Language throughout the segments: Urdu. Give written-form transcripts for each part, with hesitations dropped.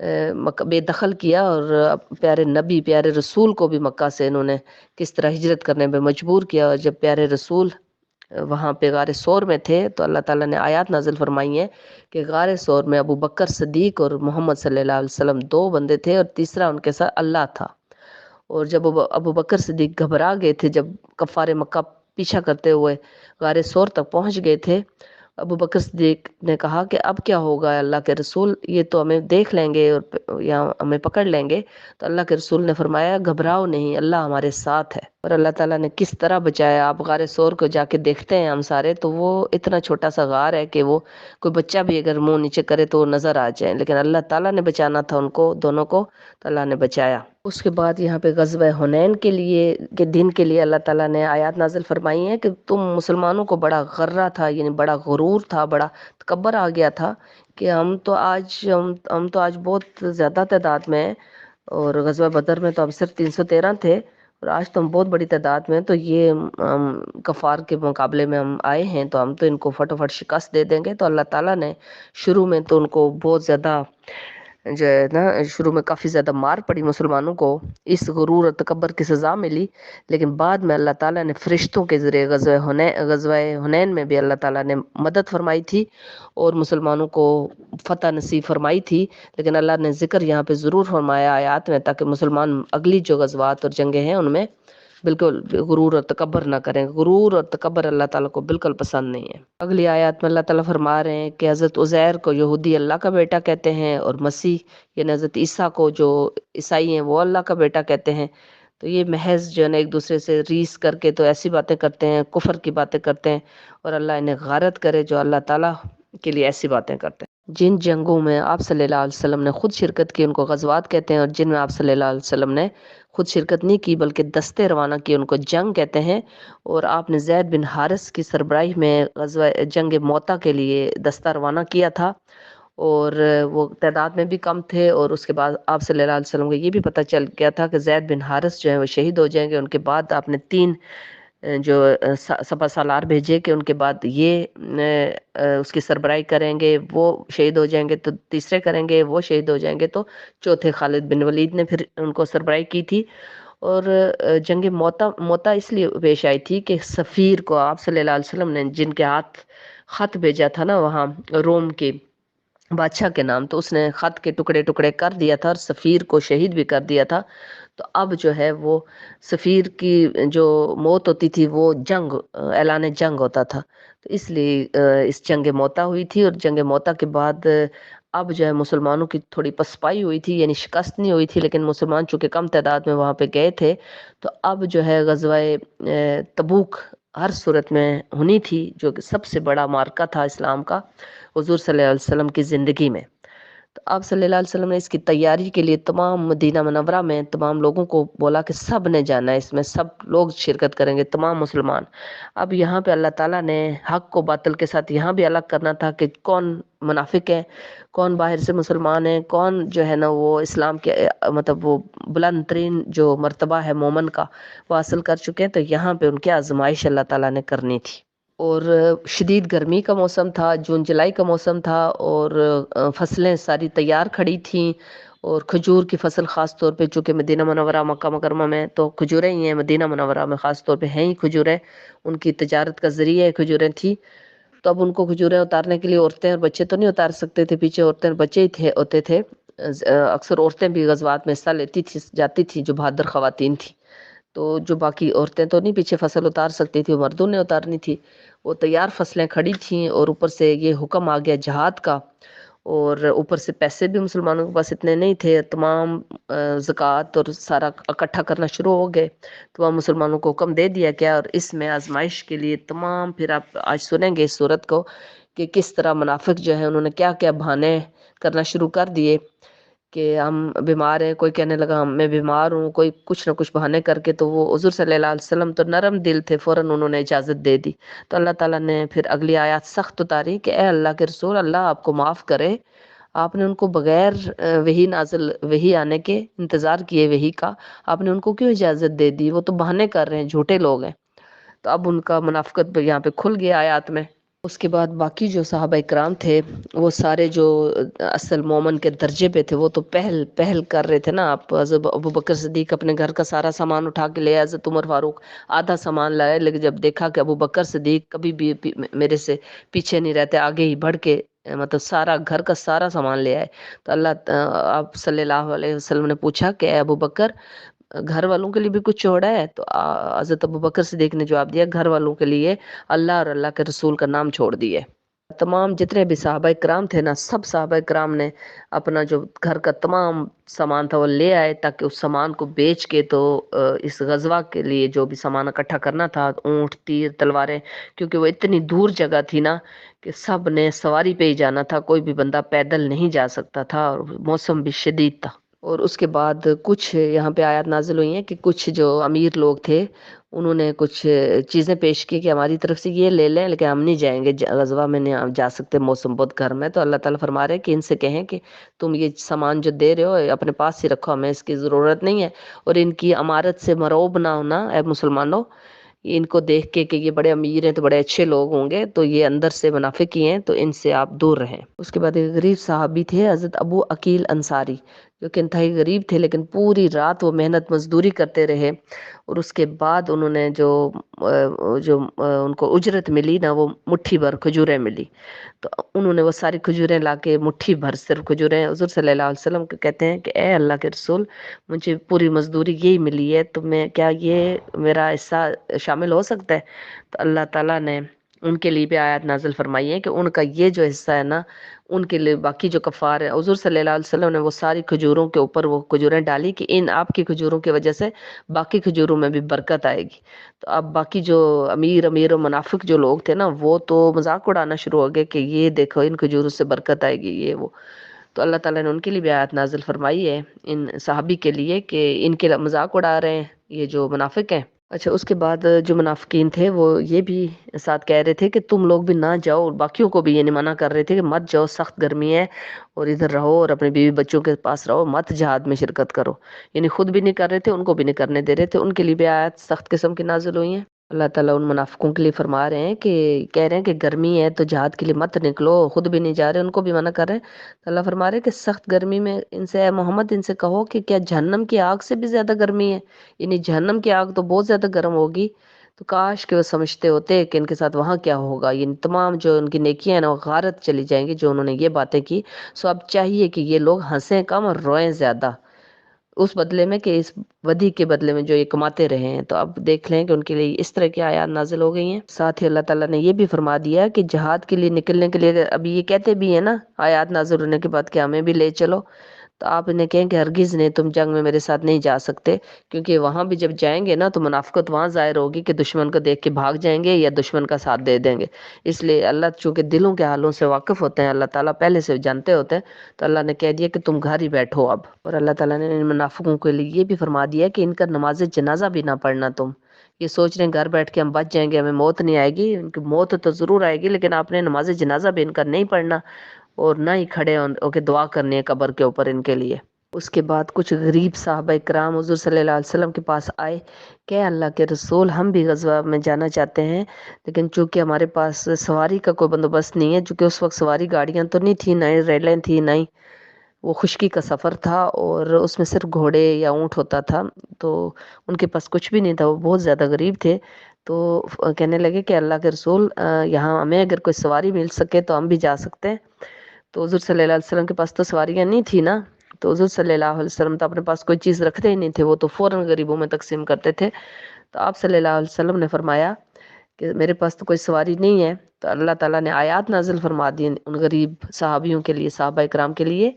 بے دخل کیا، اور پیارے نبی پیارے رسول کو بھی مکہ سے انہوں نے کس طرح ہجرت کرنے پہ مجبور کیا، اور جب پیارے رسول وہاں پہ غار ثور میں تھے تو اللہ تعالیٰ نے آیات نازل فرمائی ہیں کہ غار ثور میں ابو بکر صدیق اور محمد صلی اللہ علیہ وسلم دو بندے تھے، اور تیسرا ان کے ساتھ اللہ تھا۔ اور جب ابو بکر صدیق گھبرا گئے تھے، جب کفار مکہ پیچھا کرتے ہوئے غار ثور تک پہنچ گئے تھے، ابو بکر صدیق نے کہا کہ اب کیا ہوگا اللہ کے رسول، یہ تو ہمیں دیکھ لیں گے اور یا ہمیں پکڑ لیں گے۔ تو اللہ کے رسول نے فرمایا گھبراؤ نہیں، اللہ ہمارے ساتھ ہے۔ اور اللہ تعالیٰ نے کس طرح بچایا، آپ غار ثور کو جا کے دیکھتے ہیں ہم سارے، تو وہ اتنا چھوٹا سا غار ہے کہ وہ کوئی بچہ بھی اگر منہ نیچے کرے تو وہ نظر آ جائے، لیکن اللہ تعالیٰ نے بچانا تھا ان کو دونوں کو، تو اللہ نے بچایا۔ اس کے بعد یہاں پہ غزوہ حنین کے دن کے لیے اللہ تعالیٰ نے آیات نازل فرمائی ہیں کہ تم مسلمانوں کو بڑا غرہ تھا، یعنی بڑا غرور تھا، بڑا تکبر آ گیا تھا کہ ہم تو آج بہت زیادہ تعداد میں ہیں، اور غزوہ بدر میں تو ہم صرف 313 تھے، اور آج تو ہم بہت بڑی تعداد میں ہیں، تو یہ کفار کے مقابلے میں ہم آئے ہیں تو ہم تو ان کو فٹافٹ شکست دے دیں گے۔ تو اللہ تعالیٰ نے شروع میں تو ان کو بہت زیادہ جو ہے نا، شروع میں کافی زیادہ مار پڑی مسلمانوں کو، اس غرور اور تکبر کی سزا ملی، لیکن بعد میں اللہ تعالیٰ نے فرشتوں کے ذریعے غزوہ حنین میں بھی اللہ تعالیٰ نے مدد فرمائی تھی اور مسلمانوں کو فتح نصیب فرمائی تھی۔ لیکن اللہ نے ذکر یہاں پہ ضرور فرمایا آیات میں، تاکہ مسلمان اگلی جو غزوات اور جنگیں ہیں ان میں بالکل غرور اور تکبر نہ کریں۔ غرور اور تکبر اللہ تعالیٰ کو بالکل پسند نہیں ہے۔ اگلی آیات میں اللہ تعالیٰ فرما رہے ہیں کہ حضرت عزیر کو یہودی اللہ کا بیٹا کہتے ہیں، اور مسیح یعنی حضرت عیسیٰ کو جو عیسائی ہیں وہ اللہ کا بیٹا کہتے ہیں۔ تو یہ محض جو ہے نا ایک دوسرے سے ریس کر کے تو ایسی باتیں کرتے ہیں، کفر کی باتیں کرتے ہیں، اور اللہ انہیں غارت کرے جو اللہ تعالیٰ کے لیے ایسی باتیں کرتے ہیں۔ جن جنگوں میں آپ صلی اللہ علیہ وسلم نے خود شرکت کی ان کو غزوات کہتے ہیں، اور جن میں آپ صلی اللہ علیہ وسلم نے خود شرکت نہیں کی بلکہ دستے روانہ کی ان کو جنگ کہتے ہیں۔ اور آپ نے زید بن حارث کی سربراہی میں غزوہ جنگ موتا کے لیے دستہ روانہ کیا تھا، اور وہ تعداد میں بھی کم تھے، اور اس کے بعد آپ صلی اللہ علیہ وسلم کو یہ بھی پتہ چل گیا تھا کہ زید بن حارث جو ہیں وہ شہید ہو جائیں گے۔ ان کے بعد آپ نے 3 جو سپہ سالار بھیجے کہ ان کے بعد یہ اس کی سربراہی کریں گے، وہ شہید ہو جائیں گے تو تیسرے کریں گے، وہ شہید ہو جائیں گے تو چوتھے خالد بن ولید نے پھر ان کو سربراہی کی تھی۔ اور جنگ موتا اس لیے پیش آئی تھی کہ سفیر کو آپ صلی اللہ علیہ وسلم نے جن کے ہاتھ خط بھیجا تھا نا وہاں روم کے بادشاہ کے نام، تو اس نے خط کے ٹکڑے ٹکڑے کر دیا تھا اور سفیر کو شہید بھی کر دیا تھا۔ تو اب جو ہے وہ سفیر کی جو موت ہوتی تھی وہ اعلان جنگ ہوتا تھا، تو اس لیے اس جنگ موتا ہوئی تھی۔ اور جنگ موتا کے بعد اب جو ہے مسلمانوں کی تھوڑی پسپائی ہوئی تھی، یعنی شکست نہیں ہوئی تھی، لیکن مسلمان چونکہ کم تعداد میں وہاں پہ گئے تھے، تو اب جو ہے غزوہ تبوک ہر صورت میں ہونی تھی، جو کہ سب سے بڑا معرکہ تھا اسلام کا حضور صلی اللہ علیہ وسلم کی زندگی میں۔ تو آپ صلی اللہ علیہ وسلم نے اس کی تیاری کے لیے تمام مدینہ منورہ میں تمام لوگوں کو بولا کہ سب نے جانا ہے، اس میں سب لوگ شرکت کریں گے، تمام مسلمان۔ اب یہاں پہ اللہ تعالیٰ نے حق کو باطل کے ساتھ یہاں بھی الگ کرنا تھا کہ کون منافق ہے، کون باہر سے مسلمان ہے، کون جو ہے نا وہ اسلام کے مطلب وہ بلند ترین جو مرتبہ ہے مومن کا وہ حاصل کر چکے ہیں، تو یہاں پہ ان کی آزمائش اللہ تعالیٰ نے کرنی تھی۔ اور شدید گرمی کا موسم تھا، جون جولائی کا موسم تھا، اور فصلیں ساری تیار کھڑی تھیں، اور کھجور کی فصل خاص طور پہ چونکہ مدینہ منورہ مکہ مکرمہ میں تو کھجوریں ہی ہیں، مدینہ منورہ میں خاص طور پہ ہیں ہی کھجوریں، ان کی تجارت کا ذریعہ کھجوریں تھی۔ تو اب ان کو کھجوریں اتارنے کے لیے عورتیں اور بچے تو نہیں اتار سکتے تھے، پیچھے عورتیں اور بچے ہی ہوتے تھے۔ اکثر عورتیں بھی غزوات میں حصہ لیتی تھی، جاتی تھی جو بہادر خواتین تھی، تو جو باقی عورتیں تو نہیں پیچھے فصل اتار سکتی تھی، وہ مردوں نے اتارنی تھی۔ وہ تیار فصلیں کھڑی تھیں، اور اوپر سے یہ حکم آ گیا جہاد کا، اور اوپر سے پیسے بھی مسلمانوں کے پاس اتنے نہیں تھے، تمام زکوٰۃ اور سارا اکٹھا کرنا شروع ہو گئے، تو وہاں مسلمانوں کو حکم دے دیا گیا۔ اور اس میں آزمائش کے لیے تمام، پھر آپ آج سنیں گے اس صورت کو کہ کس طرح منافق جو ہے انہوں نے کیا کیا بہانے کرنا شروع کر دیے کہ ہم بیمار ہیں، کوئی کہنے لگا میں بیمار ہوں، کوئی کچھ نہ کچھ بہانے کر کے، تو وہ حضور صلی اللہ علیہ وسلم تو نرم دل تھے، فوراً انہوں نے اجازت دے دی۔ تو اللہ تعالیٰ نے پھر اگلی آیات سخت اتاری کہ اے اللہ کے رسول، اللہ آپ کو معاف کرے، آپ نے ان کو بغیر وحی آنے کے انتظار کیے وحی کا، آپ نے ان کو کیوں اجازت دے دی؟ وہ تو بہانے کر رہے ہیں، جھوٹے لوگ ہیں۔ تو اب ان کا منافقت یہاں پہ کھل گیا آیات میں۔ اس کے بعد باقی جو صحابہ اکرام تھے وہ سارے جو اصل مومن کے درجے پہ تھے وہ تو پہل کر رہے تھے نا. آپ حضرت ابو بکر صدیق اپنے گھر کا سارا سامان اٹھا کے لے آئے, حضرت عمر فاروق آدھا سامان لائے, لیکن جب دیکھا کہ ابو بکر صدیق کبھی بھی میرے سے پیچھے نہیں رہتے, آگے ہی بڑھ کے مطلب سارا گھر کا سارا سامان لے آئے, تو اللہ آپ صلی اللہ علیہ وسلم نے پوچھا کہ اے ابو بکر گھر والوں کے لیے بھی کچھ چھوڑا ہے؟ تو حضرت ابو بکر صدیق نے جواب دیا گھر والوں کے لیے اللہ اور اللہ کے رسول کا نام چھوڑ دیے. تمام جتنے بھی صحابہ کرام تھے نا, سب صحابہ کرام نے اپنا جو گھر کا تمام سامان تھا وہ لے آئے, تاکہ اس سامان کو بیچ کے تو اس غزوہ کے لیے جو بھی سامان اکٹھا کرنا تھا, اونٹ تیر تلواریں, کیونکہ وہ اتنی دور جگہ تھی نا کہ سب نے سواری پہ ہی جانا تھا, کوئی بھی بندہ پیدل نہیں جا سکتا تھا, اور موسم بھی شدید تھا. اور اس کے بعد کچھ یہاں پہ آیات نازل ہوئی ہیں کہ کچھ جو امیر لوگ تھے انہوں نے کچھ چیزیں پیش کی کہ ہماری طرف سے یہ لے لیں, لیکن ہم نہیں جائیں گے غزوہ میں, نہیں جا سکتے, موسم بہت گرم ہے. تو اللہ تعالیٰ فرما رہے ہیں کہ ان سے کہیں کہ تم یہ سامان جو دے رہے ہو اپنے پاس ہی رکھو, ہمیں اس کی ضرورت نہیں ہے, اور ان کی امارت سے مروب نہ ہونا اے مسلمانوں. ان کو دیکھ کے کہ یہ بڑے امیر ہیں تو بڑے اچھے لوگ ہوں گے, تو یہ اندر سے منافق ہی ہیں, تو ان سے آپ دور رہیں. اس کے بعد ایک غریب صحابی تھے حضرت ابو عقیل انصاری, جو کہ انتہائی غریب تھے, لیکن پوری رات وہ محنت مزدوری کرتے رہے, اور اس کے بعد انہوں نے جو ان کو اجرت ملی نا, وہ مٹھی بھر کھجوریں ملی. تو انہوں نے وہ ساری کھجوریں لا کے, مٹھی بھر صرف کھجوریں, حضور صلی اللہ علیہ وسلم کو کہتے ہیں کہ اے اللہ کے رسول مجھے پوری مزدوری یہی ملی ہے, تو میں کیا یہ میرا حصہ شامل ہو سکتا ہے؟ تو اللہ تعالیٰ نے ان کے لیے بھی آیات نازل فرمائی ہے کہ ان کا یہ جو حصہ ہے نا, ان کے لیے باقی جو کفار ہے, حضور صلی اللہ علیہ وسلم نے وہ ساری کھجوروں کے اوپر وہ کھجوریں ڈالی کہ ان آپ کی کھجوروں کی وجہ سے باقی کھجوروں میں بھی برکت آئے گی. تو اب باقی جو امیر و منافق جو لوگ تھے نا, وہ تو مذاق اڑانا شروع ہو گئے کہ یہ دیکھو ان کھجوروں سے برکت آئے گی یہ وہ. تو اللہ تعالیٰ نے ان کے لیے بھی آیات نازل فرمائی ہے ان صحابی کے لیے کہ ان کے مذاق اڑا رہے ہیں یہ جو منافق ہیں. اچھا, اس کے بعد جو منافقین تھے وہ یہ بھی ساتھ کہہ رہے تھے کہ تم لوگ بھی نہ جاؤ, اور باقیوں کو بھی یہ نہیں منع کر رہے تھے کہ مت جاؤ, سخت گرمی ہے, اور ادھر رہو اور اپنے بیوی بچوں کے پاس رہو, مت جہاد میں شرکت کرو. یعنی خود بھی نہیں کر رہے تھے, ان کو بھی نہیں کرنے دے رہے تھے. ان کے لیے بھی آیات سخت قسم کی نازل ہوئی ہیں. اللہ تعالیٰ ان منافقوں کے لیے فرما رہے ہیں کہ کہہ رہے ہیں کہ گرمی ہے تو جہاد کے لیے مت نکلو, خود بھی نہیں جا رہے, ان کو بھی منع کر رہے ہیں. تو اللہ فرما رہے ہیں کہ سخت گرمی میں ان سے اے محمد ان سے کہو کہ کیا جہنم کی آگ سے بھی زیادہ گرمی ہے؟ یعنی جہنم کی آگ تو بہت زیادہ گرم ہوگی, تو کاش کہ وہ سمجھتے ہوتے کہ ان کے ساتھ وہاں کیا ہوگا. یہ تمام جو ان کی نیکیاں ہیں نا وہ غارت چلی جائیں گی جو انہوں نے یہ باتیں کی. سو اب چاہیے کہ یہ لوگ ہنسیں کم اور روئیں زیادہ, اس بدلے میں کہ اس ودی کے بدلے میں جو یہ کماتے رہے ہیں. تو اب دیکھ لیں کہ ان کے لیے اس طرح کی آیات نازل ہو گئی ہیں. ساتھ ہی اللہ تعالیٰ نے یہ بھی فرما دیا کہ جہاد کے لیے نکلنے کے لیے ابھی یہ کہتے بھی ہیں نا آیات نازل ہونے کے بعد کہ ہمیں بھی لے چلو, تو آپ انہیں کہیں کہ ہرگز نہیں, تم جنگ میں میرے ساتھ نہیں جا سکتے, کیونکہ وہاں بھی جب جائیں گے نا تو منافقت وہاں ظاہر ہوگی کہ دشمن کو دیکھ کے بھاگ جائیں گے یا دشمن کا ساتھ دے دیں گے. اس لیے اللہ چونکہ دلوں کے حالوں سے واقف ہوتے ہیں, اللہ تعالیٰ پہلے سے جانتے ہوتے ہیں, تو اللہ نے کہہ دیا کہ تم گھر ہی بیٹھو اب. اور اللہ تعالیٰ نے ان منافقوں کے لیے یہ بھی فرما دیا کہ ان کا نماز جنازہ بھی نہ پڑھنا تم. یہ سوچ رہے ہیں گھر بیٹھ کے ہم بچ جائیں گے, ہمیں موت نہیں آئے گی. ان کی موت تو ضرور آئے گی, لیکن آپ نے نماز جنازہ بھی ان کا نہیں پڑھنا, اور نہ ہی کھڑے ہو کے دعا کرنی ہے قبر کے اوپر ان کے لیے. اس کے بعد کچھ غریب صحابہ کرام حضور صلی اللہ علیہ وسلم کے پاس آئے کہ اللہ کے رسول ہم بھی غزوہ میں جانا چاہتے ہیں, لیکن چونکہ ہمارے پاس سواری کا کوئی بندوبست نہیں ہے, چونکہ اس وقت سواری گاڑیاں تو نہیں تھی, نہ ہی ریلیں تھی, نہ ہی وہ خشکی کا سفر تھا, اور اس میں صرف گھوڑے یا اونٹ ہوتا تھا, تو ان کے پاس کچھ بھی نہیں تھا, وہ بہت زیادہ غریب تھے. تو کہنے لگے کہ اللہ کے رسول یہاں ہمیں اگر کوئی سواری مل سکے تو ہم بھی جا سکتے ہیں. تو حضور صلی اللہ علیہ وسلم کے پاس تو سواریاں نہیں تھی نا, تو حضور صلی اللہ علیہ وسلم تو اپنے پاس کوئی چیز رکھتے ہی نہیں تھے, وہ تو فوراً غریبوں میں تقسیم کرتے تھے. تو آپ صلی اللہ علیہ وسلم نے فرمایا کہ میرے پاس تو کوئی سواری نہیں ہے. تو اللہ تعالیٰ نے آیات نازل فرما دی ان غریب صحابیوں کے لیے, صحابہ اکرام کے لیے,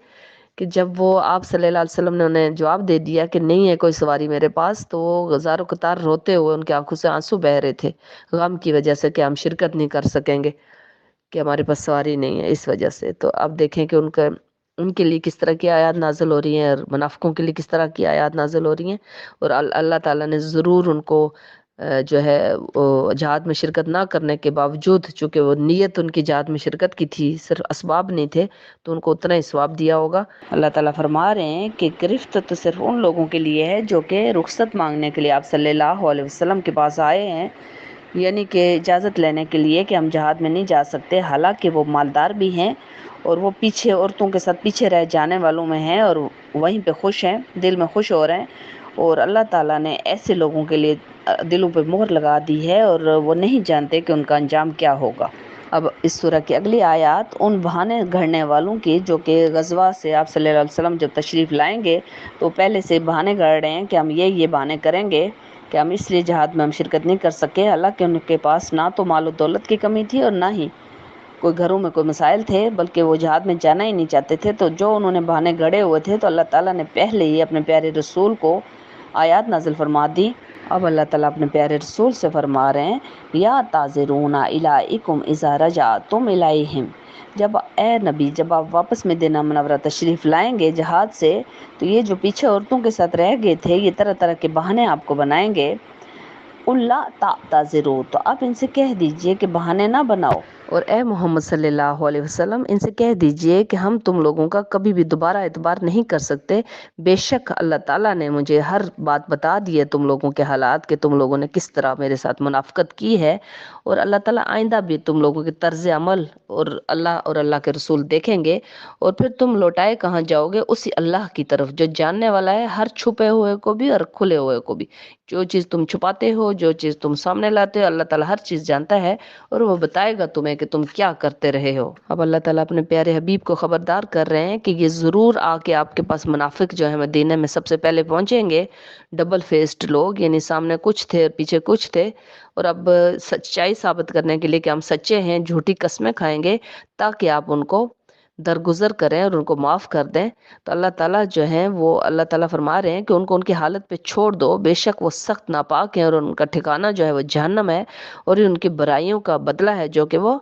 کہ جب وہ آپ صلی اللہ علیہ وسلم نے انہیں جواب دے دیا کہ نہیں ہے کوئی سواری میرے پاس, تو وہ غزار و قطار روتے ہوئے ان کی آنکھوں سے آنسو بہہ رہے تھے غم کی وجہ سے کہ ہم شرکت نہیں کر سکیں گے, کہ ہمارے پاس سواری نہیں ہے اس وجہ سے. تو اب دیکھیں کہ ان کے لیے کس طرح کی آیات نازل ہو رہی ہیں, اور منافقوں کے لیے کس طرح کی آیات نازل ہو رہی ہیں. اور اللہ تعالیٰ نے ضرور ان کو جو ہے جہاد میں شرکت نہ کرنے کے باوجود, چونکہ وہ نیت ان کی جہاد میں شرکت کی تھی, صرف اسباب نہیں تھے, تو ان کو اتنا ہی ثواب دیا ہوگا. اللہ تعالیٰ فرما رہے ہیں کہ گرفت تو صرف ان لوگوں کے لیے ہے جو کہ رخصت مانگنے کے لیے آپ صلی اللہ علیہ وسلم کے پاس آئے ہیں, یعنی کہ اجازت لینے کے لیے کہ ہم جہاد میں نہیں جا سکتے، حالانکہ وہ مالدار بھی ہیں اور وہ پیچھے عورتوں کے ساتھ پیچھے رہ جانے والوں میں ہیں اور وہیں پہ خوش ہیں، دل میں خوش ہو رہے ہیں، اور اللہ تعالیٰ نے ایسے لوگوں کے لیے دلوں پہ مہر لگا دی ہے اور وہ نہیں جانتے کہ ان کا انجام کیا ہوگا۔ اب اس سورہ کی اگلی آیات ان بہانے گھڑنے والوں کی جو کہ غزوہ سے آپ صلی اللہ علیہ وسلم جب تشریف لائیں گے تو پہلے سے بہانے گھڑ رہے ہیں کہ ہم یہ بہانے کریں گے کہ ہم اس لیے جہاد میں ہم شرکت نہیں کر سکے، حالانکہ ان کے پاس نہ تو مال و دولت کی کمی تھی اور نہ ہی کوئی گھروں میں کوئی مسائل تھے، بلکہ وہ جہاد میں جانا ہی نہیں چاہتے تھے۔ تو جو انہوں نے بہانے گھڑے ہوئے تھے تو اللہ تعالیٰ نے پہلے ہی اپنے پیارے رسول کو آیات نازل فرما دی۔ اب اللہ تعالیٰ اپنے پیارے رسول سے فرما رہے ہیں، یا تعذرون الیکم اذا رجعتم الیہم، جب اے نبی جب آپ واپس مدینہ منورہ تشریف لائیں گے جہاد سے تو یہ جو پیچھے عورتوں کے ساتھ رہ گئے تھے یہ طرح طرح کے بہانے آپ کو بنائیں گے۔ قُل لا تعتذروا، تو آپ ان سے کہہ دیجئے کہ بہانے نہ بناؤ۔ اور اے محمد صلی اللہ علیہ وسلم ان سے کہہ دیجئے کہ ہم تم لوگوں کا کبھی بھی دوبارہ اعتبار نہیں کر سکتے، بے شک اللہ تعالیٰ نے مجھے ہر بات بتا دی ہے تم لوگوں کے حالات، کہ تم لوگوں نے کس طرح میرے ساتھ منافقت کی ہے، اور اللہ تعالیٰ آئندہ بھی تم لوگوں کے طرز عمل اور اللہ کے رسول دیکھیں گے، اور پھر تم لوٹائے کہاں جاؤ گے؟ اسی اللہ کی طرف جو جاننے والا ہے ہر چھپے ہوئے کو بھی اور کھلے ہوئے کو بھی۔ جو چیز تم چھپاتے ہو، جو چیز تم سامنے لاتے ہو، اللہ تعالیٰ ہر چیز جانتا ہے اور وہ بتائے گا تمہیں کہ تم کیا کرتے رہے ہو۔ اب اللہ تعالیٰ اپنے پیارے حبیب کو خبردار کر رہے ہیں کہ یہ ضرور آ کے آپ کے پاس منافق جو ہے مدینہ میں سب سے پہلے پہنچیں گے، ڈبل فیسڈ لوگ، یعنی سامنے کچھ تھے اور پیچھے کچھ تھے، اور اب سچائی ثابت کرنے کے لیے کہ ہم سچے ہیں جھوٹی قسمیں کھائیں گے تاکہ آپ ان کو درگزر کریں اور ان کو معاف کر دیں۔ تو اللہ تعالیٰ جو ہیں وہ اللہ تعالیٰ فرما رہے ہیں کہ ان کو ان کی حالت پہ چھوڑ دو، بے شک وہ سخت ناپاک ہیں اور ان کا ٹھکانہ جو ہے وہ جہنم ہے، اور یہ ان کی برائیوں کا بدلہ ہے جو کہ وہ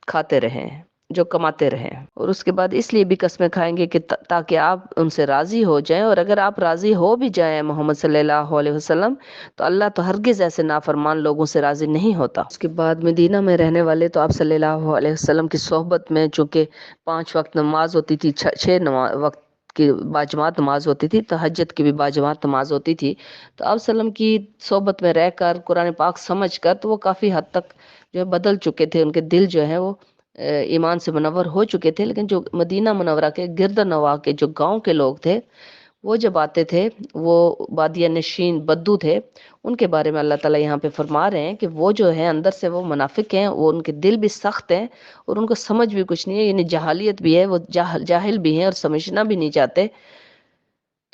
کھاتے رہے ہیں، جو کماتے رہے ہیں۔ اور اس کے بعد اس لیے بھی قسمیں کھائیں گے کہ تاکہ آپ ان سے راضی ہو جائیں، اور اگر آپ راضی ہو بھی جائیں محمد صلی اللہ علیہ وسلم تو اللہ تو ہرگز ایسے نافرمان لوگوں سے راضی نہیں ہوتا۔ اس کے بعد مدینہ میں رہنے والے تو آپ صلی اللہ علیہ وسلم کی صحبت میں، چونکہ 5 وقت نماز ہوتی تھی، 6 وقت کی باجماعت نماز ہوتی تھی، تہجد کی بھی باجماعت نماز ہوتی تھی، تو آپ وسلم کی صحبت میں رہ کر قرآن پاک سمجھ کر تو وہ کافی حد تک جو ہے بدل چکے تھے، ان کے دل جو ہے وہ ایمان سے منور ہو چکے تھے۔ لیکن جو مدینہ منورہ کے گرد نواح کے جو گاؤں کے لوگ تھے وہ جب آتے تھے، وہ بادیہ نشین بدو تھے، ان کے بارے میں اللہ تعالیٰ یہاں پہ فرما رہے ہیں کہ وہ جو ہیں اندر سے وہ منافق ہیں، وہ ان کے دل بھی سخت ہیں اور ان کو سمجھ بھی کچھ نہیں ہے، یعنی جہالیت بھی ہے، وہ جاہل بھی ہیں اور سمجھنا بھی نہیں چاہتے۔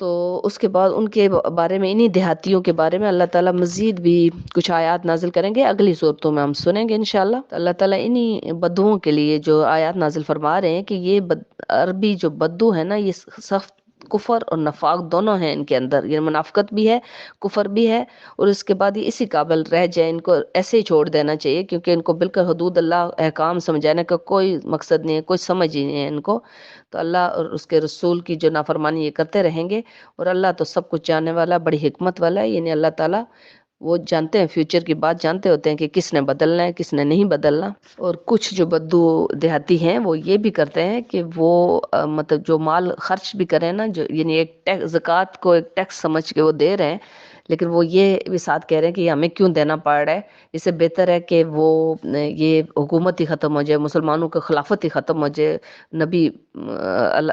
تو اس کے بعد ان کے بارے میں، انہی دیہاتیوں کے بارے میں اللہ تعالیٰ مزید بھی کچھ آیات نازل کریں گے، اگلی صورتوں میں ہم سنیں گے انشاءاللہ۔ تو اللہ تعالیٰ انہی بدوؤں کے لیے جو آیات نازل فرما رہے ہیں کہ یہ عربی جو بدو ہے نا، یہ سخت کفر اور نفاق دونوں ہیں ان کے اندر، یہ منافقت بھی ہے، کفر بھی ہے، اور اس کے بعد یہ اسی قابل رہ جائے، ان کو ایسے ہی چھوڑ دینا چاہیے، کیونکہ ان کو بالکل حدود اللہ احکام سمجھانے کا کوئی مقصد نہیں ہے، کوئی سمجھ ہی نہیں ہے ان کو۔ تو اللہ اور اس کے رسول کی جو نافرمانی یہ کرتے رہیں گے، اور اللہ تو سب کچھ جاننے والا، بڑی حکمت والا ہے، یعنی اللہ تعالیٰ وہ جانتے ہیں، فیوچر کی بات جانتے ہوتے ہیں کہ کس نے بدلنا ہے کس نے نہیں بدلنا۔ اور کچھ جو بدو دیہاتی ہیں وہ یہ بھی کرتے ہیں کہ وہ مطلب جو مال خرچ بھی کریں نا، جو یعنی ایک زکوٰۃ کو ایک ٹیکس سمجھ کے وہ دے رہے ہیں، لیکن وہ یہ بھی ساتھ کہہ رہے ہیں کہ یہ ہمیں کیوں دینا پڑ رہا ہے، اس سے بہتر ہے کہ وہ یہ حکومت ہی ختم ہو جائے، مسلمانوں کا خلافت ہی ختم ہو جائے، نبی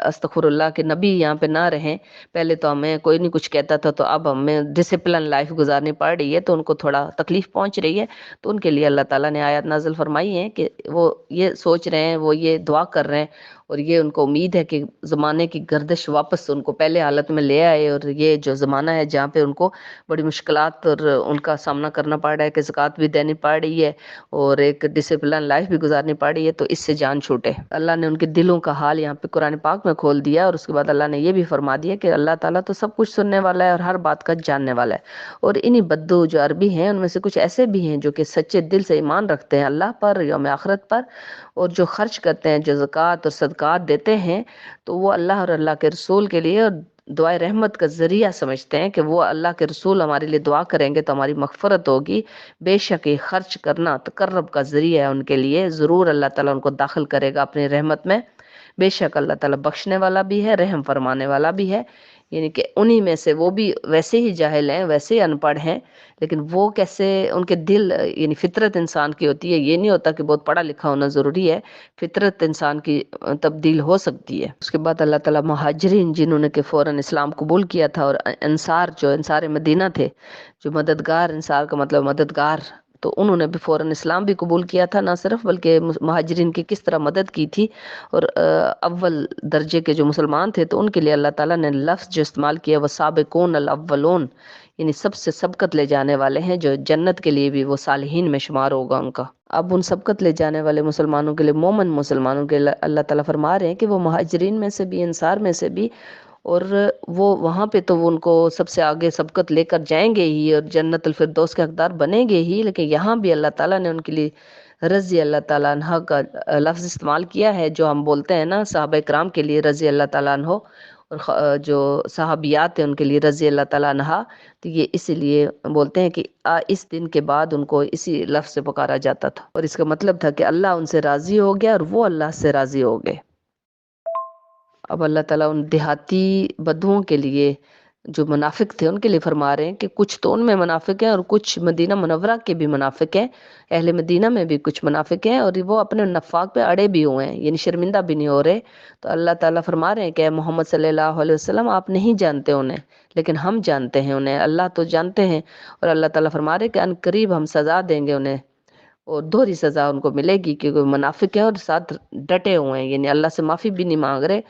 استغفر اللہ کے نبی یہاں پہ نہ رہیں، پہلے تو ہمیں کوئی نہیں کچھ کہتا تھا، تو اب ہمیں ڈسپلن لائف گزارنی پڑ رہی ہے، تو ان کو تھوڑا تکلیف پہنچ رہی ہے، تو ان کے لیے اللہ تعالیٰ نے آیات نازل فرمائی ہیں کہ وہ یہ سوچ رہے ہیں، وہ یہ دعا کر رہے ہیں، اور یہ ان کو امید ہے کہ زمانے کی گردش واپس ان کو پہلے حالت میں لے آئے، اور یہ جو زمانہ ہے جہاں پہ ان کو بڑی مشکلات اور ان کا سامنا کرنا پڑ رہا ہے کہ زکوٰۃ بھی دینی پڑ رہی ہے اور ایک ڈسپلن لائف بھی گزارنی پڑ رہی ہے، تو اس سے جان چھوٹے۔ اللہ نے ان کے دلوں کا حال یہاں پہ قرآن پاک میں کھول دیا، اور اس کے بعد اللہ نے یہ بھی فرما دیا کہ اللہ تعالیٰ تو سب کچھ سننے والا ہے اور ہر بات کا جاننے والا ہے۔ اور انہی بدو جو عربی ہیں ان میں سے کچھ ایسے بھی ہیں جو کہ سچے دل سے ایمان رکھتے ہیں اللہ پر، یوم آخرت پر، اور جو خرچ کرتے ہیں، جو زکوٰۃ اور صدقات دیتے ہیں، تو وہ اللہ اور اللہ کے رسول کے لیے اور دعائے رحمت کا ذریعہ سمجھتے ہیں کہ وہ اللہ کے رسول ہمارے لیے دعا کریں گے تو ہماری مغفرت ہوگی، بے شک یہ خرچ کرنا تقرب کا ذریعہ ہے ان کے لیے، ضرور اللہ تعالیٰ ان کو داخل کرے گا اپنی رحمت میں، بے شک اللہ تعالیٰ بخشنے والا بھی ہے، رحم فرمانے والا بھی ہے۔ یعنی کہ انہی میں سے وہ بھی ویسے ہی جاہل ہیں، ویسے ہی ان پڑھ ہیں، لیکن وہ کیسے ان کے دل، یعنی فطرت انسان کی ہوتی ہے، یہ نہیں ہوتا کہ بہت پڑھا لکھا ہونا ضروری ہے، فطرت انسان کی تبدیل ہو سکتی ہے۔ اس کے بعد اللہ تعالیٰ مہاجرین جنہوں نے کہ فوراً اسلام قبول کیا تھا، اور انصار جو انصار مدینہ تھے، جو مددگار، انصار کا مطلب مددگار، تو انہوں نے بھی فوراً اسلام بھی قبول کیا تھا، نہ صرف بلکہ مہاجرین کی کس طرح مدد کی تھی۔ اور اول درجے کے جو مسلمان تھے تو ان کے لیے اللہ تعالیٰ نے لفظ جو استعمال کیا وہ سابقون الاولون، یعنی سب سے سبقت لے جانے والے ہیں، جو جنت کے لیے بھی وہ صالحین میں شمار ہوگا ان کا۔ اب ان سبقت لے جانے والے مسلمانوں کے لیے، مومن مسلمانوں کے لیے اللہ تعالیٰ فرما رہے ہیں کہ وہ مہاجرین میں سے بھی، انصار میں سے بھی، اور وہ وہاں پہ تو وہ ان کو سب سے آگے سبقت لے کر جائیں گے ہی اور جنت الفردوس کے حقدار بنیں گے ہی، لیکن یہاں بھی اللہ تعالیٰ نے ان کے لیے رضی اللہ تعالیٰ عنہ کا لفظ استعمال کیا ہے، جو ہم بولتے ہیں نا صحابہ کرام کے لیے رضی اللہ تعالیٰ عنہ، اور جو صحابیات ہیں ان کے لیے رضی اللہ تعالیٰ عنہ، تو یہ اسی لیے بولتے ہیں کہ اس دن کے بعد ان کو اسی لفظ سے پکارا جاتا تھا، اور اس کا مطلب تھا کہ اللہ ان سے راضی ہو گیا اور وہ اللہ سے راضی ہو گئے۔ اب اللہ تعالیٰ ان دیہاتی بدوؤں کے لیے جو منافق تھے ان کے لیے فرما رہے ہیں کہ کچھ تو ان میں منافق ہیں اور کچھ مدینہ منورہ کے بھی منافق ہیں، اہل مدینہ میں بھی کچھ منافق ہیں، اور وہ اپنے نفاق پہ اڑے بھی ہوئے ہیں، یعنی شرمندہ بھی نہیں ہو رہے۔ تو اللہ تعالیٰ فرما رہے ہیں کہ اے محمد صلی اللہ علیہ وسلم آپ نہیں جانتے انہیں، لیکن ہم جانتے ہیں انہیں، اللہ تو جانتے ہیں۔ اور اللہ تعالیٰ فرما رہے ہیں کہ ان قریب ہم سزا دیں گے انہیں، اور دوہری سزا ان کو ملے گی، کیونکہ وہ منافق ہیں اور ساتھ ڈٹے ہوئے ہیں، یعنی اللہ سے معافی بھی نہیں مانگ رہے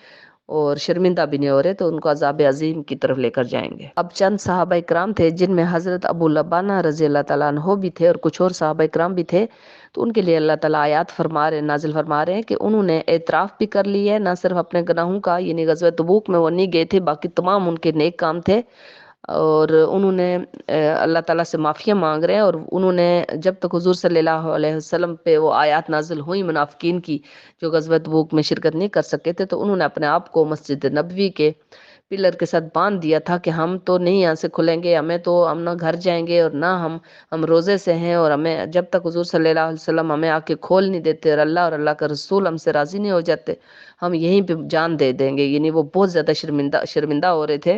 اور شرمندہ بھی نہیں ہو رہے، تو ان کو عذاب عظیم کی طرف لے کر جائیں گے۔ اب چند صحابہ کرام تھے جن میں حضرت ابو لبانہ رضی اللہ تعالیٰ عنہ بھی تھے، اور کچھ اور صحابہ کرام بھی تھے، تو ان کے لیے اللہ تعالیٰ آیات نازل فرما رہے ہیں کہ انہوں نے اعتراف بھی کر لی ہے، نہ صرف اپنے گناہوں کا، یعنی غزوہ تبوک میں وہ نہیں گئے تھے، باقی تمام ان کے نیک کام تھے، اور انہوں نے اللہ تعالیٰ سے معافیاں مانگ رہے ہیں، اور انہوں نے جب تک حضور صلی اللہ علیہ وسلم پہ وہ آیات نازل ہوئی منافقین کی جو غزوہ تبوک میں شرکت نہیں کر سکے تھے، تو انہوں نے اپنے آپ کو مسجد نبوی کے پلر کے ساتھ باندھ دیا تھا کہ ہم تو نہیں یہاں سے کھلیں گے، ہم نہ گھر جائیں گے اور نہ ہم روزے سے ہیں، اور ہمیں جب تک حضور صلی اللہ علیہ وسلم ہمیں آ کے کھول نہیں دیتے اور اللہ کا رسول ہم سے راضی نہیں ہو جاتے، ہم یہیں پہ جان دے دیں گے، یعنی وہ بہت زیادہ شرمندہ ہو رہے تھے۔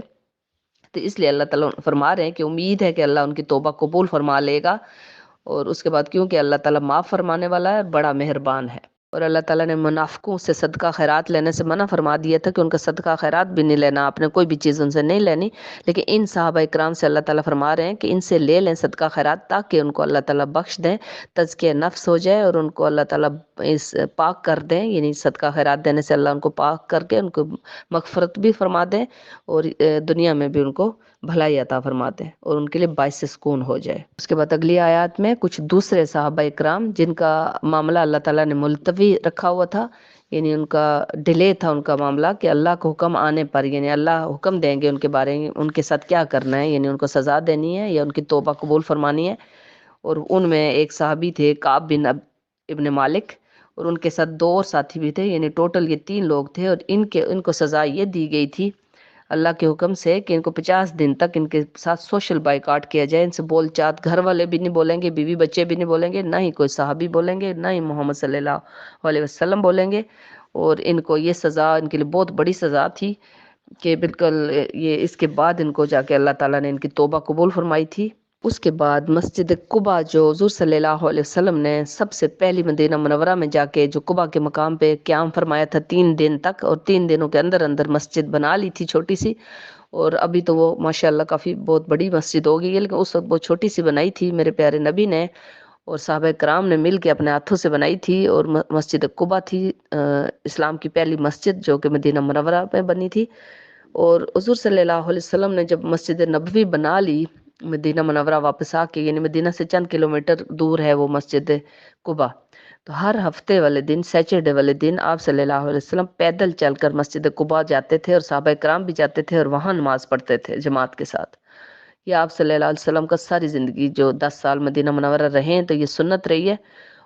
تو اس لیے اللہ تعالیٰ فرما رہے ہیں کہ امید ہے کہ اللہ ان کی توبہ قبول فرما لے گا، اور اس کے بعد کیونکہ اللہ تعالیٰ معاف فرمانے والا ہے، بڑا مہربان ہے۔ اور اللہ تعالیٰ نے منافقوں سے صدقہ خیرات لینے سے منع فرما دیا تھا کہ ان کا صدقہ خیرات بھی نہیں لینا، آپ نے کوئی بھی چیز ان سے نہیں لینی، لیکن ان صحابہ اکرام سے اللہ تعالیٰ فرما رہے ہیں کہ ان سے لے لیں صدقہ خیرات، تاکہ ان کو اللہ تعالیٰ بخش دیں، تزکیہ نفس ہو جائے، اور ان کو اللہ تعالیٰ اس پاک کر دیں، یعنی صدقہ خیرات دینے سے اللہ ان کو پاک کر کے ان کو مغفرت بھی فرما دیں، اور دنیا میں بھی ان کو بھلائی عطا فرماتے ہیں، اور ان کے لیے باعث سکون ہو جائے۔ اس کے بعد اگلی آیات میں کچھ دوسرے صحابہ اکرام جن کا معاملہ اللہ تعالیٰ نے ملتوی رکھا ہوا تھا، یعنی ان کا ڈیلے تھا ان کا معاملہ، کہ اللہ کو حکم آنے پر، یعنی اللہ حکم دیں گے ان کے بارے میں ان کے ساتھ کیا کرنا ہے، یعنی ان کو سزا دینی ہے یا ان کی توبہ قبول فرمانی ہے۔ اور ان میں ایک صحابی تھے کعب بن ابن مالک، اور ان کے ساتھ دو اور ساتھی بھی تھے، یعنی ٹوٹل یہ 3 لوگ تھے، اور ان کو سزا یہ دی گئی تھی اللہ کے حکم سے کہ ان کو 50 دن تک ان کے ساتھ سوشل بائیکاٹ کیا جائے، ان سے بول چات، گھر والے بھی نہیں بولیں گے، بیوی بچے بھی نہیں بولیں گے، نہ ہی کوئی صحابی بولیں گے، نہ ہی محمد صلی اللہ علیہ وسلم بولیں گے، اور ان کو یہ سزا ان کے لیے بہت بڑی سزا تھی کہ بالکل یہ اس کے بعد ان کو جا کے اللہ تعالیٰ نے ان کی توبہ قبول فرمائی تھی۔ اس کے بعد مسجد قباء جو حضور صلی اللہ علیہ وسلم نے سب سے پہلی مدینہ منورہ میں جا کے جو قباء کے مقام پہ قیام فرمایا تھا 3 دن تک، اور 3 دنوں کے اندر اندر مسجد بنا لی تھی چھوٹی سی، اور ابھی تو وہ ماشاءاللہ کافی بہت بڑی مسجد ہو گئی ہے، لیکن اس وقت بہت چھوٹی سی بنائی تھی میرے پیارے نبی نے اور صحابہ کرام نے مل کے اپنے ہاتھوں سے بنائی تھی، اور مسجد قباء تھی اسلام کی پہلی مسجد جو کہ مدینہ منورہ میں بنی تھی۔ اور حضور صلی اللہ علیہ وسلم نے جب مسجد نبوی بنا لی مدینہ منورہ واپس آ کے، یعنی مدینہ سے چند کلومیٹر دور ہے وہ مسجد قباء، تو ہر ہفتے والے دن، سیچرڈے والے دن آپ صلی اللہ علیہ وسلم پیدل چل کر مسجد قباء جاتے تھے، اور صحابہ کرام بھی جاتے تھے اور وہاں نماز پڑھتے تھے جماعت کے ساتھ۔ یہ آپ صلی اللہ علیہ وسلم کا ساری زندگی جو 10 سال مدینہ منورہ رہے ہیں تو یہ سنت رہی ہے،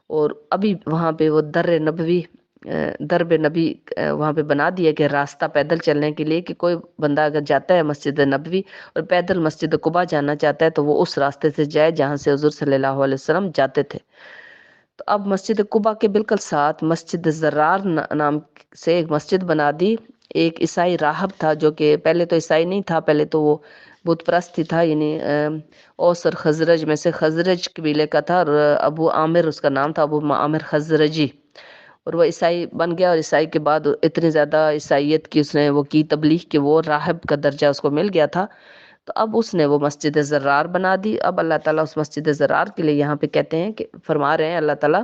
اور ابھی وہاں پہ وہ درب نبی وہاں پہ بنا دیا کہ راستہ پیدل چلنے کے لیے، کہ کوئی بندہ اگر جاتا ہے مسجد نبوی اور پیدل مسجد قباء جانا چاہتا ہے تو وہ اس راستے سے جائے جہاں سے حضور صلی اللہ علیہ وسلم جاتے تھے۔ تو اب مسجد قباء کے بالکل ساتھ مسجد زرار نام سے ایک مسجد بنا دی، ایک عیسائی راہب تھا جو کہ پہلے تو عیسائی نہیں تھا، پہلے تو وہ بت پرست ہی تھا، یعنی اوس اور خزرج میں سے خزرج قبیلے کا تھا، اور ابو عامر اس کا نام تھا، ابو عامر خزرجی، اور وہ عیسائی بن گیا، اور عیسائی کے بعد اتنی زیادہ عیسائیت کی اس نے وہ کی تبلیغ کہ وہ راہب کا درجہ اس کو مل گیا تھا۔ تو اب اس نے وہ مسجد زرار بنا دی۔ اب اللہ تعالیٰ اس مسجد زرار کے لیے یہاں پہ کہتے ہیں کہ فرما رہے ہیں اللہ تعالیٰ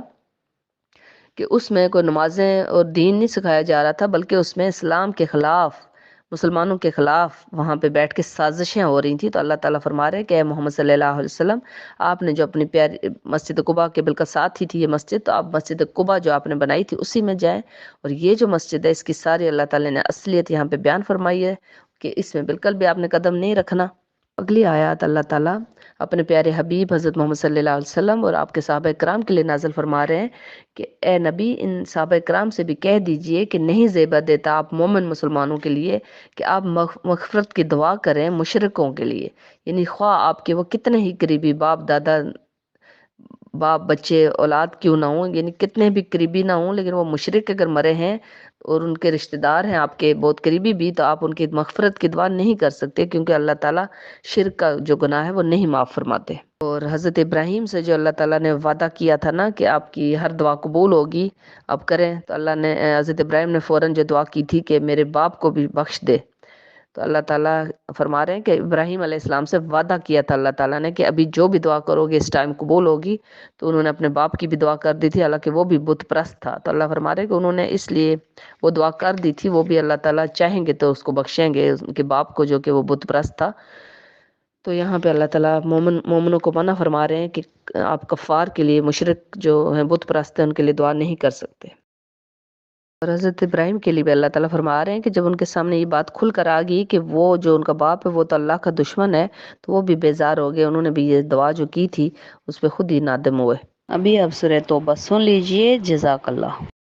کہ اس میں کوئی نمازیں اور دین نہیں سکھایا جا رہا تھا، بلکہ اس میں اسلام کے خلاف، مسلمانوں کے خلاف وہاں پہ بیٹھ کے سازشیں ہو رہی تھیں۔ تو اللہ تعالیٰ فرما رہے ہیں کہ اے محمد صلی اللہ علیہ وسلم، آپ نے جو اپنی پیاری مسجد قباء کے بالکل ساتھ ہی تھی یہ مسجد، تو آپ مسجد قباء جو آپ نے بنائی تھی اسی میں جائیں، اور یہ جو مسجد ہے اس کی ساری اللہ تعالیٰ نے اصلیت یہاں پہ بیان فرمائی ہے کہ اس میں بالکل بھی آپ نے قدم نہیں رکھنا۔ اگلی آیات اللہ تعالیٰ اپنے پیارے حبیب حضرت محمد صلی اللہ علیہ وسلم اور آپ کے صحابہ کرام کے لیے نازل فرما رہے ہیں کہ اے نبی، ان صحابہ کرام سے بھی کہہ دیجئے کہ نہیں زیبا دیتا آپ مومن مسلمانوں کے لیے کہ آپ مغفرت کی دعا کریں مشرکوں کے لیے، یعنی خواہ آپ کے وہ کتنے ہی قریبی باپ دادا، باپ بچے اولاد کیوں نہ ہوں، یعنی کتنے بھی قریبی نہ ہوں، لیکن وہ مشرک اگر مرے ہیں اور ان کے رشتہ دار ہیں آپ کے بہت قریبی بھی، تو آپ ان کی مغفرت کی دعا نہیں کر سکتے، کیونکہ اللہ تعالیٰ شرک کا جو گناہ ہے وہ نہیں معاف فرماتے۔ اور حضرت ابراہیم سے جو اللہ تعالیٰ نے وعدہ کیا تھا نا کہ آپ کی ہر دعا قبول ہوگی، اب کریں، تو اللہ نے حضرت ابراہیم نے فوراً جو دعا کی تھی کہ میرے باپ کو بھی بخش دے، تو اللہ تعالیٰ فرما رہے ہیں کہ ابراہیم علیہ السلام سے وعدہ کیا تھا اللہ تعالیٰ نے کہ ابھی جو بھی دعا کرو گے اس ٹائم قبول ہوگی، تو انہوں نے اپنے باپ کی بھی دعا کر دی تھی، حالانکہ وہ بھی بت پرست تھا، تو اللہ فرما رہے ہیں کہ انہوں نے اس لیے وہ دعا کر دی تھی، وہ بھی اللہ تعالیٰ چاہیں گے تو اس کو بخشیں گے، ان کے باپ کو جو کہ وہ بت پرست تھا۔ تو یہاں پہ اللہ تعالیٰ مومنوں کو منع فرما رہے ہیں کہ آپ کفار کے لیے، مشرک جو ہیں بت پرست ہیں، ان کے لیے دعا نہیں کر سکتے۔ اور حضرت ابراہیم کے لیے بھی اللہ تعالیٰ فرما رہے ہیں کہ جب ان کے سامنے یہ بات کھل کر آ گئی کہ وہ جو ان کا باپ ہے وہ تو اللہ کا دشمن ہے، تو وہ بھی بیزار ہو گئے، انہوں نے بھی یہ دعا جو کی تھی اس پہ خود ہی نادم ہوئے۔ ابھی اب سورہ توبہ سن لیجئے۔ جزاک اللہ۔